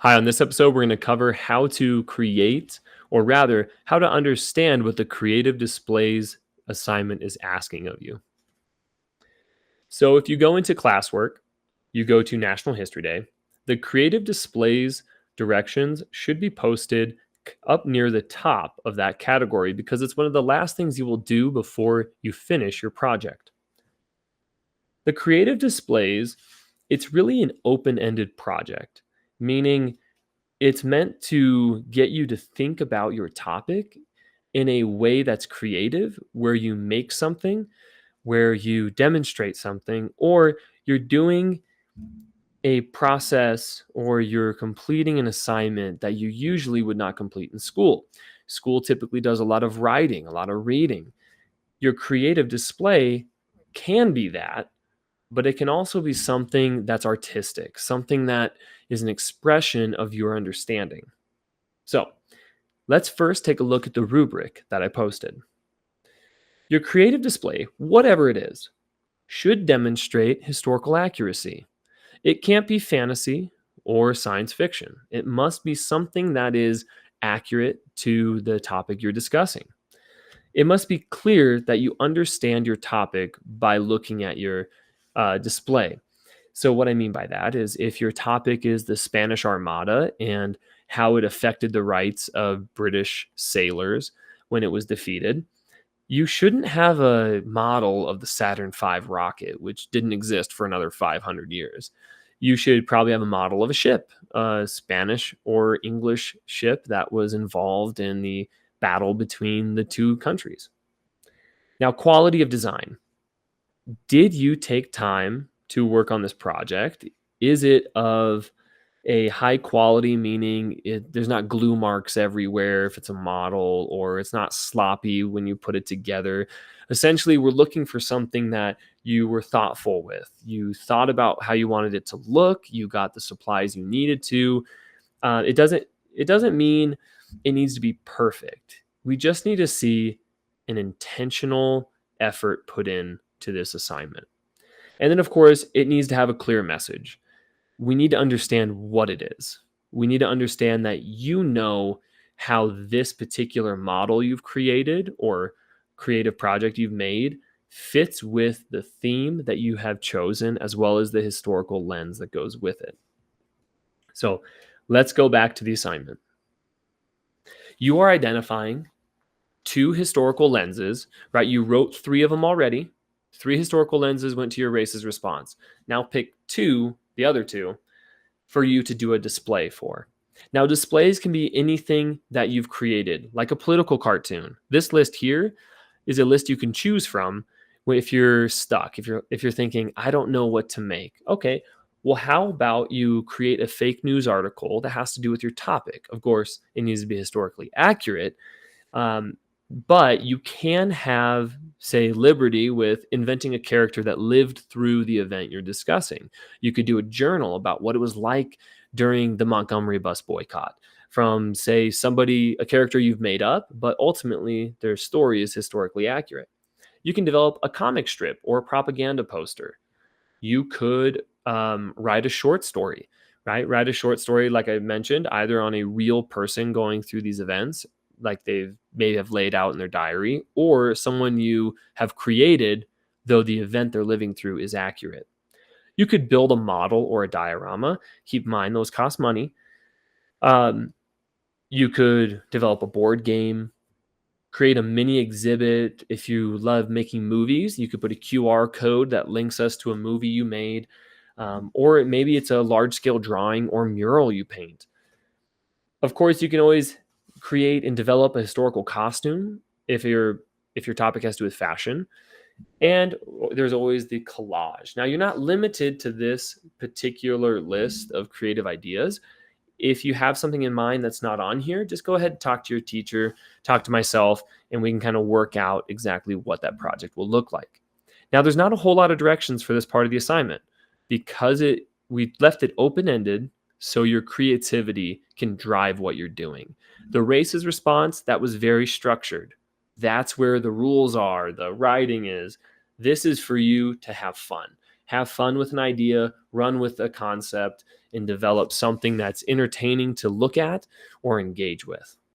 Hi, on this episode, we're going to cover how to create, or rather, how to understand what the creative displays assignment is asking of you. So, if you go into classwork, you go to National History Day, the creative displays directions should be posted up near the top of that category because it's one of the last things you will do before you finish your project. The creative displays, it's really an open ended project, meaning it's meant to get you to think about your topic in a way that's creative, where you make something, where you demonstrate something, or you're doing a process or you're completing an assignment that you usually would not complete in school. School typically does a lot of writing, a lot of reading. Your creative display can be that, but it can also be something that's artistic, something that is an expression of your understanding. So let's first take a look at the rubric that I posted. Your creative display, whatever it is, should demonstrate historical accuracy. It can't be fantasy or science fiction. It must be something that is accurate to the topic you're discussing. It must be clear that you understand your topic by looking at your display. So, what I mean by that is if your topic is the Spanish Armada and how it affected the rights of British sailors when it was defeated, you shouldn't have a model of the Saturn V rocket, which didn't exist for another 500 years. You should probably have a model of a ship, a Spanish or English ship that was involved in the battle between the two countries. Now, quality of design. Did you take time to work on this project? Is it of a high quality, meaning there's not glue marks everywhere if it's a model, or it's not sloppy when you put it together? Essentially, we're looking for something that you were thoughtful with. You thought about how you wanted it to look. You got the supplies you needed to. It doesn't mean it needs to be perfect. We just need to see an intentional effort put in to this assignment. And then, of course, it needs to have a clear message. We need to understand what it is. We need to understand that you know how this particular model you've created or creative project you've made fits with the theme that you have chosen, as well as the historical lens that goes with it. So let's go back to the assignment. You are identifying two historical lenses, right? You wrote three of them already. Three historical lenses went to your race's response. Now pick two, the other two, for you to do a display for. Now, displays can be anything that you've created, like a political cartoon. This list here is a list you can choose from if you're stuck, if you're thinking, I don't know what to make. Okay, well, how about you create a fake news article that has to do with your topic? Of course, it needs to be historically accurate, um, but you can have, say, liberty with inventing a character that lived through the event you're discussing. You could do a journal about what it was like during the Montgomery bus boycott from, say, somebody, a character you've made up, but ultimately their story is historically accurate. You can develop a comic strip or a propaganda poster. You could write a short story, right? Write a short story, like I mentioned, either on a real person going through these events, like they may have laid out in their diary, or someone you have created, though the event they're living through is accurate. You could build a model or a diorama. Keep in mind, those cost money. Um, you could develop a board game, create a mini exhibit. If you love making movies, you could put a QR code that links us to a movie you made. Or maybe it's a large scale drawing or mural you paint. Of course, you can always create and develop a historical costume if your topic has to do with fashion. And there's always the collage. Now, you're not limited to this particular list of creative ideas. If you have something in mind that's not on here, just go ahead and talk to your teacher, talk to myself, and we can kind of work out exactly what that project will look like. Now, there's not a whole lot of directions for this part of the assignment because we left it open-ended so your creativity can drive what you're doing. The race's response, that was very structured. That's where the rules are, the writing is. This is for you to have fun. Have fun with an idea, run with a concept, and develop something that's entertaining to look at or engage with.